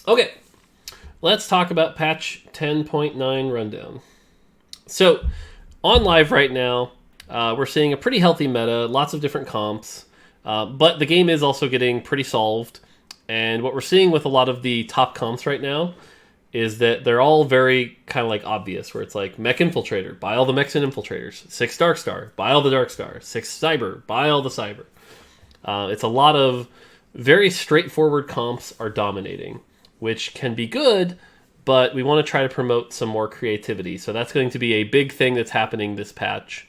Okay, let's talk about patch 10.9 rundown. So, on live right now, we're seeing a pretty healthy meta, lots of different comps, but the game is also getting pretty solved. And what we're seeing with a lot of the top comps right now is that they're all very kind of like obvious, where it's like Mech Infiltrator, buy all the Mechs and Infiltrators. 6 Dark Star, buy all the Dark Star. 6 Cyber, buy all the Cyber. It's a lot of very straightforward comps are dominating, which can be good, but we want to try to promote some more creativity. So that's going to be a big thing that's happening this patch,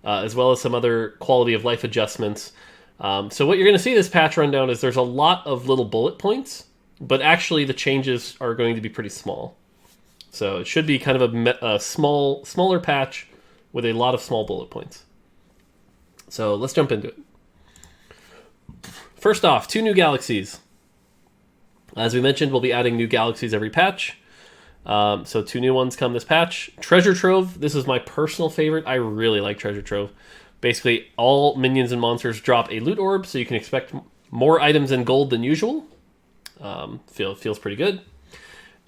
as well as some other quality of life adjustments. So what you're going to see this patch rundown is there's a lot of little bullet points, but actually the changes are going to be pretty small. So it should be kind of a smaller patch with a lot of small bullet points. So let's jump into it. First off, 2 new galaxies. As we mentioned, we'll be adding new galaxies every patch. So 2 new ones come this patch. Treasure Trove, this is my personal favorite. I really like Treasure Trove. Basically, all minions and monsters drop a loot orb, so you can expect more items and gold than usual. Feels pretty good.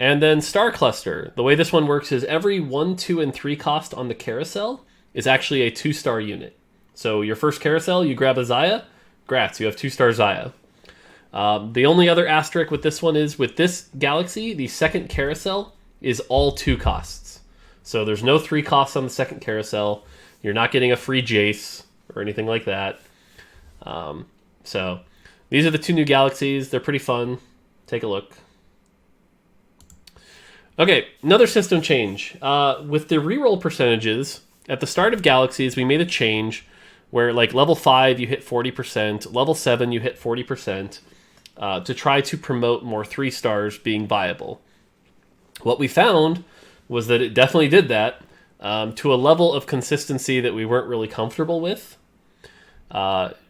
And then Star Cluster. The way this one works is every 1, 2, and 3 cost on the carousel is actually a 2-star unit. So your first carousel, you grab a Zaya. Grats, you have 2-star Zaya. The only other asterisk with this one is with this galaxy, the second carousel is all 2 costs. So there's no 3 costs on the second carousel. You're not getting a free Jace or anything like that. So these are the 2 new galaxies. They're pretty fun. Take a look. Okay, another system change. With the reroll percentages, at the start of Galaxies, we made a change where like level 5 you hit 40%, level 7 you hit 40%, to try to promote more 3 stars being viable. What we found was that it definitely did that, to a level of consistency that we weren't really comfortable with.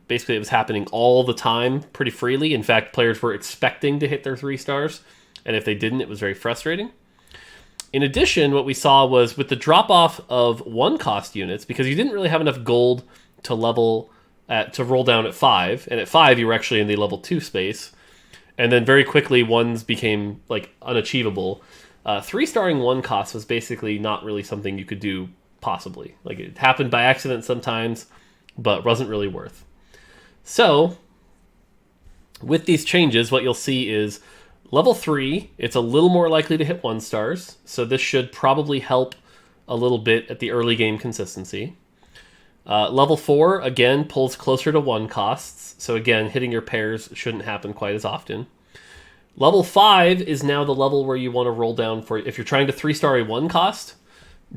Basically, it was happening all the time pretty freely. In fact, players were expecting to hit their 3 stars, and if they didn't, it was very frustrating. In addition, what we saw was with the drop-off of 1-cost units, because you didn't really have enough gold to roll down at 5, and at 5 you were actually in the level 2 space, and then very quickly 1s became like unachievable. 3-starring 1 cost was basically not really something you could do possibly. Like, it happened by accident sometimes, but wasn't really worth. So, with these changes, what you'll see is level 3, it's a little more likely to hit 1 stars, so this should probably help a little bit at the early game consistency. Level 4, again, pulls closer to 1 costs, so again, hitting your pairs shouldn't happen quite as often. Level 5 is now the level where you want to roll down for, if you're trying to 3-star a 1 cost,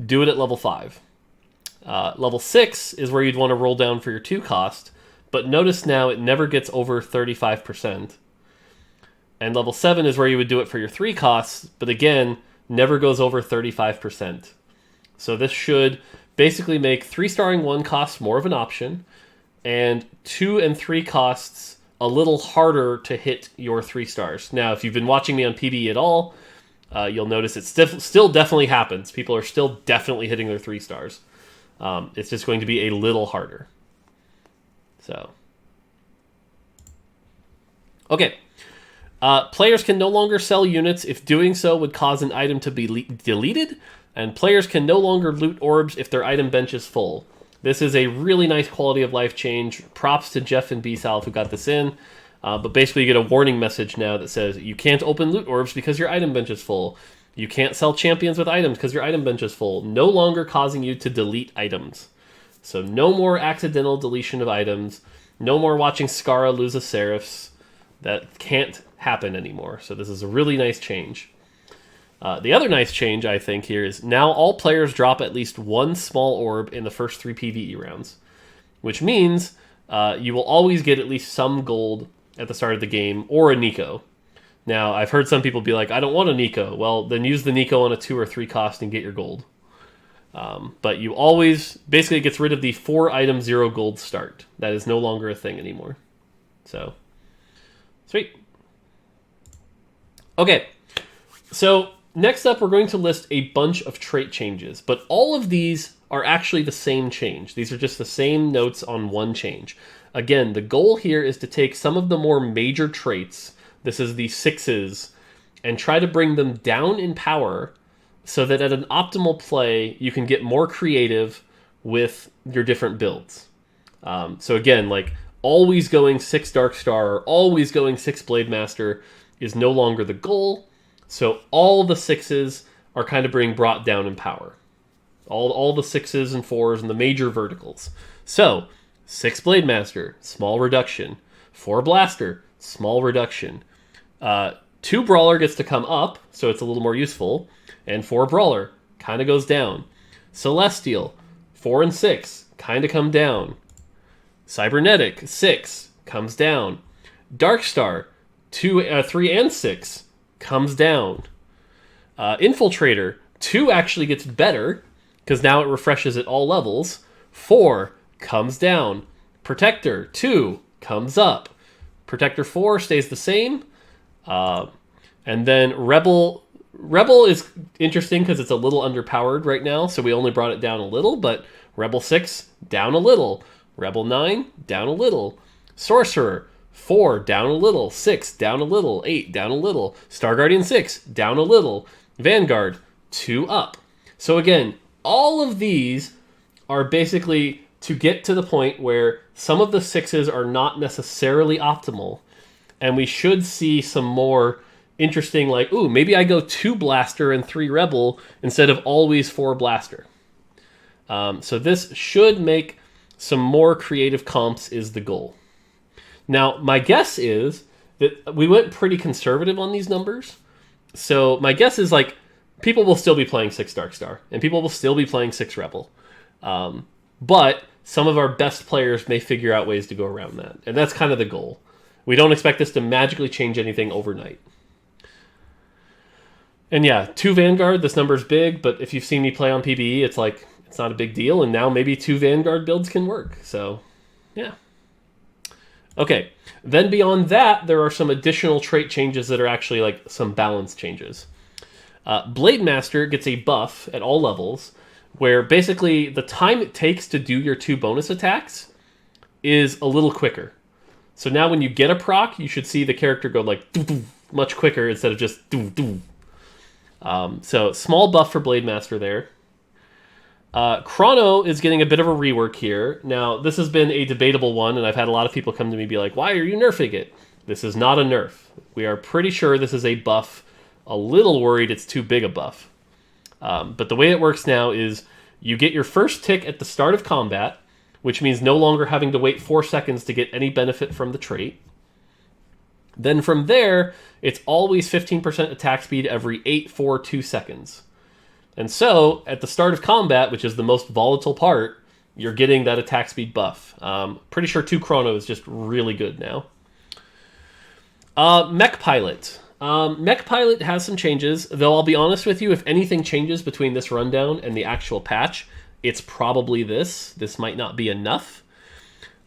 do it at level 5. Level 6 is where you'd want to roll down for your 2 cost, but notice now it never gets over 35%. And level 7 is where you would do it for your 3 costs, but again, never goes over 35%. So this should basically make 3-starring 1 costs more of an option, and 2 and 3 costs a little harder to hit your 3 stars. Now, if you've been watching me on PvE at all, you'll notice it still definitely happens. People are still definitely hitting their 3 stars. It's just going to be a little harder. So, okay. Players can no longer sell units if doing so would cause an item to be deleted, and players can no longer loot orbs if their item bench is full. This is a really nice quality of life change. Props to Jeff and B-Salve who got this in. But basically you get a warning message now that says you can't open loot orbs because your item bench is full. You can't sell champions with items because your item bench is full. No longer causing you to delete items. So no more accidental deletion of items. No more watching Skara lose a Seraphs. That can't happen anymore. So this is a really nice change. The other nice change, I think, here is now all players drop at least 1 small orb in the first 3 PvE rounds, which means you will always get at least some gold at the start of the game, or a Nico. Now, I've heard some people be like, I don't want a Nico. Well, then use the Nico on a 2 or 3 cost and get your gold. But you always, basically it gets rid of the 4 item 0 gold start. That is no longer a thing anymore. So, sweet. Okay, so next up, we're going to list a bunch of trait changes, but all of these are actually the same change. These are just the same notes on one change. Again, the goal here is to take some of the more major traits. This is the 6s and try to bring them down in power so that at an optimal play, you can get more creative with your different builds. So again, like always going 6 Darkstar or always going 6 Blade Master is no longer the goal. So all the 6s are kind of being brought down in power. All the 6s and 4s and the major verticals. So 6 Blade Master, small reduction. 4 Blaster, small reduction. 2 Brawler gets to come up, so it's a little more useful. And 4 Brawler kind of goes down. Celestial, 4 and 6 kind of come down. Cybernetic, 6 comes down. Darkstar, 3 and 6 comes down. Infiltrator, 2 actually gets better because now it refreshes at all levels. 4 comes down. Protector, 2 comes up. Protector 4 stays the same. And then Rebel is interesting because it's a little underpowered right now, so we only brought it down a little, but Rebel 6, down a little. Rebel 9, down a little. Sorcerer, 4, down a little. 6, down a little. 8, down a little. Star Guardian 6, down a little. Vanguard, 2 up. So again, all of these are basically to get to the point where some of the 6s are not necessarily optimal, and we should see some more interesting, like, ooh, maybe I go 2 Blaster and 3 Rebel instead of always 4 Blaster. So this should make some more creative comps is the goal. Now, my guess is that we went pretty conservative on these numbers. So my guess is, like, people will still be playing 6 Darkstar, and people will still be playing 6 Rebel. But some of our best players may figure out ways to go around that. And that's kind of the goal. We don't expect this to magically change anything overnight. And yeah, 2 Vanguard, this number's big, but if you've seen me play on PBE, it's like, it's not a big deal, and now maybe 2 Vanguard builds can work. So, yeah. Okay, then beyond that, there are some additional trait changes that are actually like some balance changes. Blade Master gets a buff at all levels, where basically the time it takes to do your 2 bonus attacks is a little quicker. So now when you get a proc, you should see the character go like much quicker instead of just so small buff for Blade Master there. Chrono is getting a bit of a rework here. Now, this has been a debatable one, and I've had a lot of people come to me and be like, why are you nerfing it? This is not a nerf. We are pretty sure this is a buff. A little worried it's too big a buff. But the way it works now is you get your first tick at the start of combat, which means no longer having to wait 4 seconds to get any benefit from the trait. Then from there, it's always 15% attack speed every 8, 4, 2 seconds. And so, at the start of combat, which is the most volatile part, you're getting that attack speed buff. Pretty sure 2 Chrono is just really good now. Mech Pilot. Mech Pilot has some changes, though I'll be honest with you, if anything changes between this rundown and the actual patch, it's probably this. This might not be enough.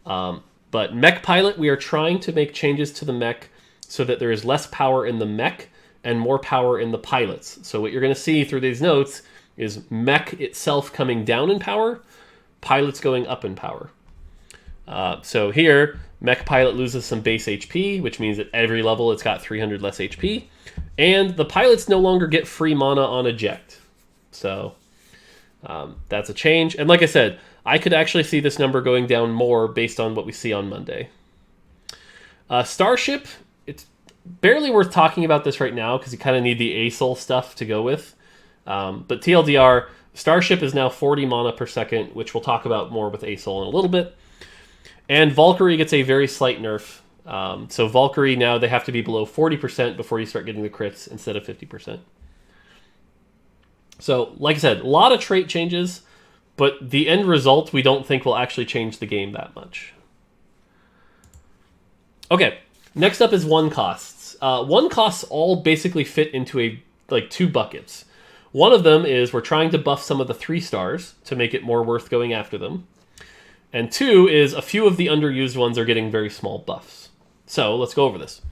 But Mech Pilot, we are trying to make changes to the mech so that there is less power in the mech and more power in the pilots. So what you're going to see through these notes is mech itself coming down in power, pilots going up in power. So here, Mech Pilot loses some base HP, which means at every level it's got 300 less HP. And the pilots no longer get free mana on eject. So that's a change. And like I said, I could actually see this number going down more based on what we see on Monday. Starship, it's barely worth talking about this right now because you kind of need the ASOL stuff to go with. But TLDR, Starship is now 40 mana per second, which we'll talk about more with ASOL in a little bit. And Valkyrie gets a very slight nerf. So Valkyrie now, they have to be below 40% before you start getting the crits instead of 50%. So, like I said, a lot of trait changes, but the end result we don't think will actually change the game that much. Okay, next up is one costs. One costs all basically fit into two buckets. One of them is we're trying to buff some of the 3 stars to make it more worth going after them. And 2 is a few of the underused ones are getting very small buffs. So let's go over this.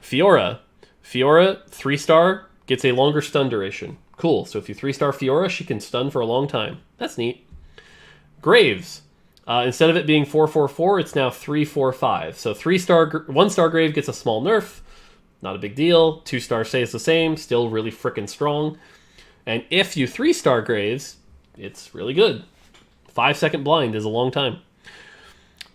Fiora, 3-star, gets a longer stun duration. Cool, so if you 3-star Fiora, she can stun for a long time. That's neat. Graves, instead of it being 4-4-4, it's now 3-4-5. So 1-star Grave gets a small nerf. not a big deal. 2-star stays the same, still really freaking strong. And if you 3-star Graves, it's really good. 5-second blind is a long time.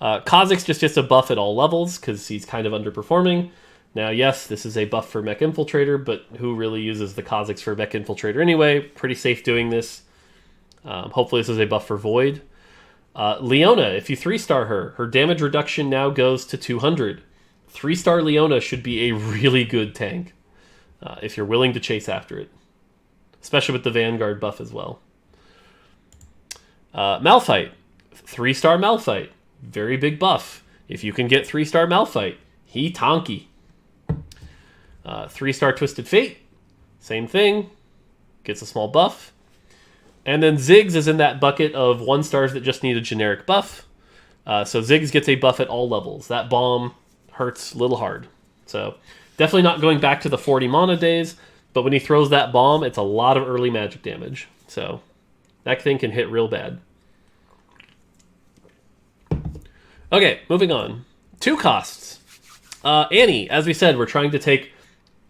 Kha'Zix just gets a buff at all levels because he's kind of underperforming. Now, yes, this is a buff for Mech Infiltrator, but who really uses the Kha'Zix for Mech Infiltrator anyway? Pretty safe doing this. Hopefully this is a buff for Void. Leona, if you 3-star her, her damage reduction now goes to 200. 3-star Leona should be a really good tank if you're willing to chase after it. Especially with the Vanguard buff as well. Malphite. 3-star Malphite. Very big buff. If you can get 3-star Malphite, he tanky. 3-star Twisted Fate. Same thing. Gets a small buff. And then Ziggs is in that bucket of 1-stars that just need a generic buff. So Ziggs gets a buff at all levels. That bomb hurts a little hard. So definitely not going back to the 40 mana days, but when he throws that bomb, it's a lot of early magic damage. So that thing can hit real bad. Okay, moving on. 2 costs. Annie, as we said, we're trying to take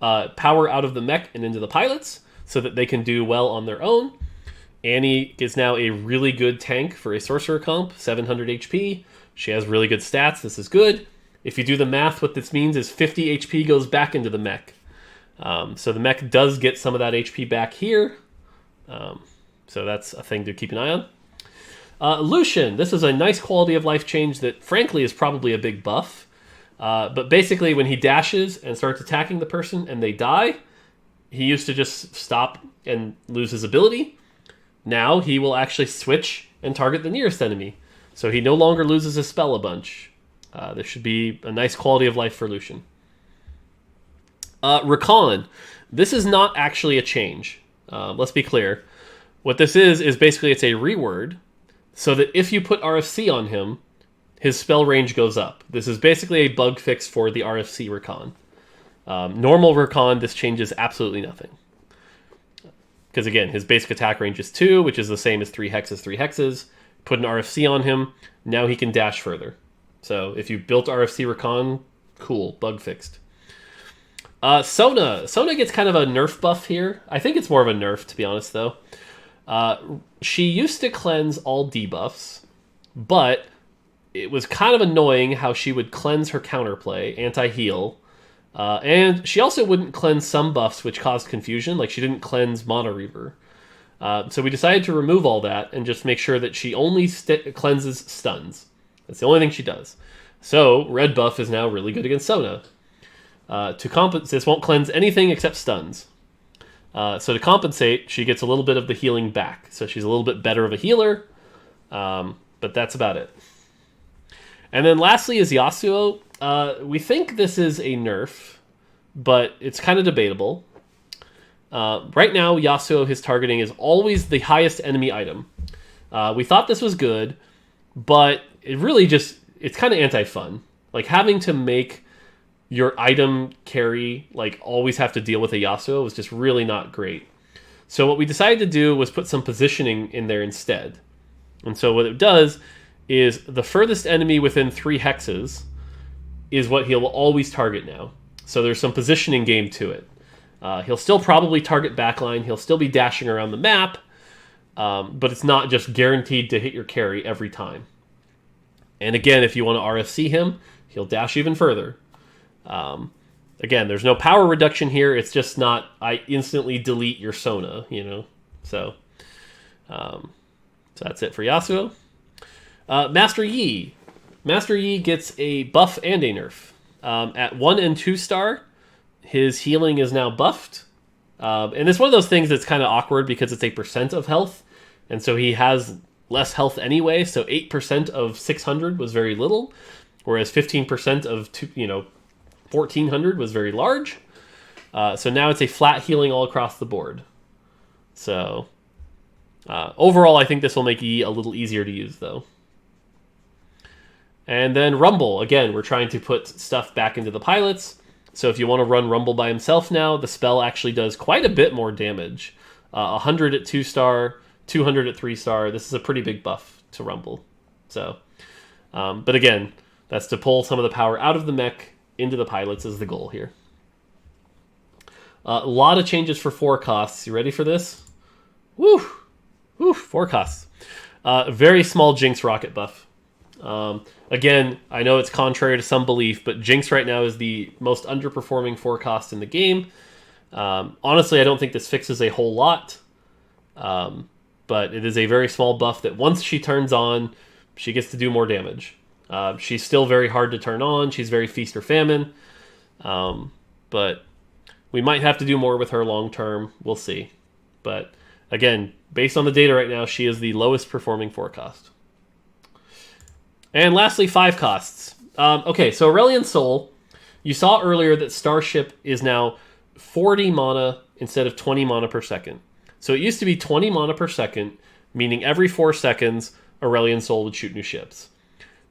power out of the mech and into the pilots so that they can do well on their own. Annie is now a really good tank for a sorcerer comp, 700 HP. She has really good stats. This is good. If you do the math, what this means is 50 HP goes back into the mech. So the mech does get some of that HP back here. So that's a thing to keep an eye on. Lucian, this is a nice quality of life change that frankly is probably a big buff. But basically when he dashes and starts attacking the person and they die, he used to just stop and lose his ability. Now he will actually switch and target the nearest enemy. So he no longer loses his spell a bunch. This should be a nice quality of life for Lucian. Rakan. This is not actually a change. Let's be clear. What this is basically it's a reword so that if you put RFC on him, his spell range goes up. This is basically a bug fix for the RFC Rakan. Normal Rakan, this changes absolutely nothing. Because again, his basic attack range is 2, which is the same as 3 hexes. Put an RFC on him, now he can dash further. So if you built RFC Rakan, cool, bug fixed. Sona. Sona gets kind of a nerf buff here. I think it's more of a nerf, to be honest, though. She used to cleanse all debuffs, but it was kind of annoying how she would cleanse her counterplay, anti-heal, and she also wouldn't cleanse some buffs, which caused confusion. Like, she didn't cleanse Mana Reaver. So we decided to remove all that and just make sure that she only cleanses stuns. That's the only thing she does. So, red buff is now really good against Sona. To compensate, this won't cleanse anything except stuns. So to compensate, she gets a little bit of the healing back. So she's a little bit better of a healer, but that's about it. And then lastly is Yasuo. We think this is a nerf, but it's kind of debatable. Right now, Yasuo, his targeting is always the highest enemy item. We thought this was good, but it really just, it's kind of anti-fun. Like, having to make your item carry, like, always have to deal with a Yasuo was just really not great. So what we decided to do was put some positioning in there instead. And so what it does is the furthest enemy within 3 hexes is what he'll always target now. So there's some positioning game to it. He'll still probably target backline. He'll still be dashing around the map, but it's not just guaranteed to hit your carry every time. And again, if you want to RFC him, he'll dash even further. Again, there's no power reduction here. It's just not, I instantly delete your Sona, you know? So that's it for Yasuo. Master Yi. Master Yi gets a buff and a nerf. At 1 and 2 star, his healing is now buffed. And it's one of those things that's kind of awkward because it's a percent of health. And so he has less health anyway. So 8% of 600 was very little. Whereas 15% of 1400 was very large. So now it's a flat healing all across the board. So overall, I think this will make Yi a little easier to use, though. And then Rumble. Again, we're trying to put stuff back into the pilots. So if you want to run Rumble by himself now, the spell actually does quite a bit more damage. 100 at 2 star, 200 at 3 star. This is a pretty big buff to Rumble. So, but again, that's to pull some of the power out of the mech into the pilots is the goal here. A lot of changes for 4 costs. You ready for this? Woo! Woo! 4 costs. Very small Jinx rocket buff. Again, I know it's contrary to some belief, but Jinx right now is the most underperforming 4 cost in the game. Honestly, I don't think this fixes a whole lot. But it is a very small buff that once she turns on, she gets to do more damage. She's still very hard to turn on. She's very feast or famine. But we might have to do more with her long term. We'll see. But again, based on the data right now, she is the lowest performing 4 cost. And lastly, 5 costs. Okay, so Aurelion Sol, you saw earlier that Starship is now 40 mana instead of 20 mana per second. So it used to be 20 mana per second, meaning every 4 seconds, Aurelion Sol would shoot new ships.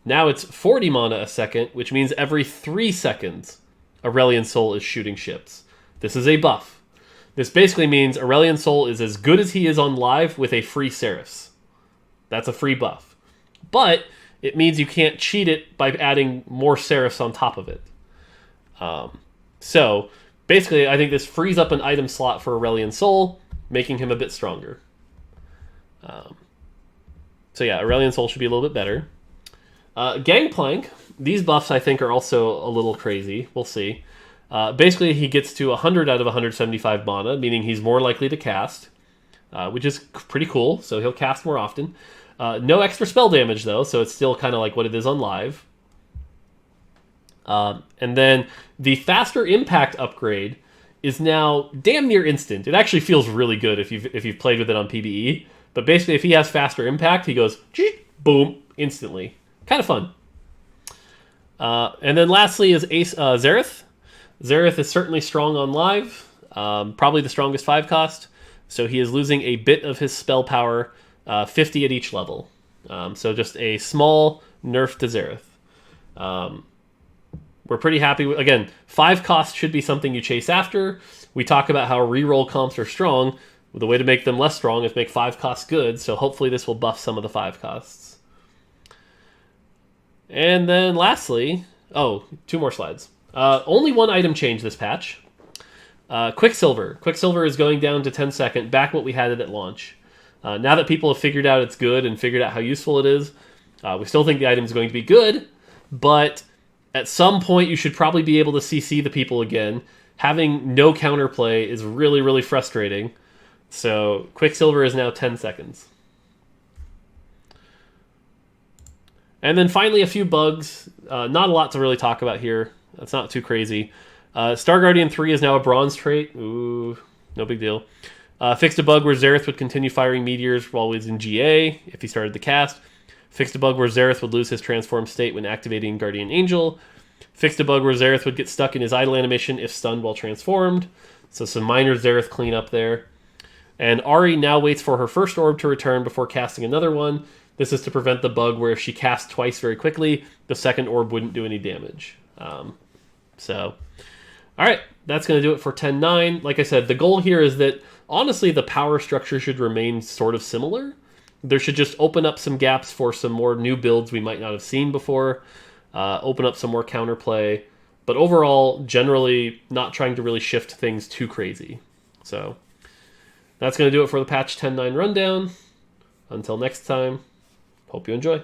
Now it's 40 mana a second, which means every 3 seconds, Aurelion Sol is shooting ships. This is a buff. This basically means Aurelion Sol is as good as he is on live with a free Seraphs. That's a free buff. But it means you can't cheat it by adding more Seraphs on top of it. So basically, I think this frees up an item slot for Aurelion Sol, making him a bit stronger. So yeah, Aurelion Sol should be a little bit better. Gangplank, these buffs I think are also a little crazy. We'll see. Basically, he gets to 100 out of 175 mana, meaning he's more likely to cast, which is pretty cool, so he'll cast more often. No extra spell damage, though, so it's still kind of like what it is on live. And then the faster impact upgrade is now damn near instant. It actually feels really good if you've played with it on PvE. But basically, if he has faster impact, he goes, boom, instantly. Kind of fun. And then lastly is Xerath. Xerath is certainly strong on live. Probably the strongest 5 cost. So he is losing a bit of his spell power, 50 at each level. So just a small nerf to Xerath. We're pretty happy with, again, 5 costs should be something you chase after. We talk about how reroll comps are strong. The way to make them less strong is make 5 costs good, so hopefully this will buff some of the 5 costs. And then lastly, 2 more slides. Only one item change this patch. Quicksilver. Quicksilver is going down to 10 second, back what we had it at launch. Now that people have figured out it's good and figured out how useful it is, we still think the item is going to be good, but at some point you should probably be able to CC the people again. Having no counterplay is really, really frustrating. So Quicksilver is now 10 seconds. And then finally a few bugs. Not a lot to really talk about here. That's not too crazy. Star Guardian 3 is now a bronze trait. Ooh, no big deal. Fixed a bug where Xerath would continue firing meteors while he was in GA if he started the cast. Fixed a bug where Xerath would lose his transformed state when activating Guardian Angel. Fixed a bug where Xerath would get stuck in his idle animation if stunned while transformed. So some minor Xerath cleanup there. And Ari now waits for her first orb to return before casting another one. This is to prevent the bug where if she casts twice very quickly, the second orb wouldn't do any damage. Alright, that's going to do it for 10.9. Like I said, the goal here is that, honestly, the power structure should remain sort of similar. There should just open up some gaps for some more new builds we might not have seen before. Open up some more counterplay. But overall, generally, not trying to really shift things too crazy. So that's going to do it for the patch 10.9 rundown. Until next time, hope you enjoy.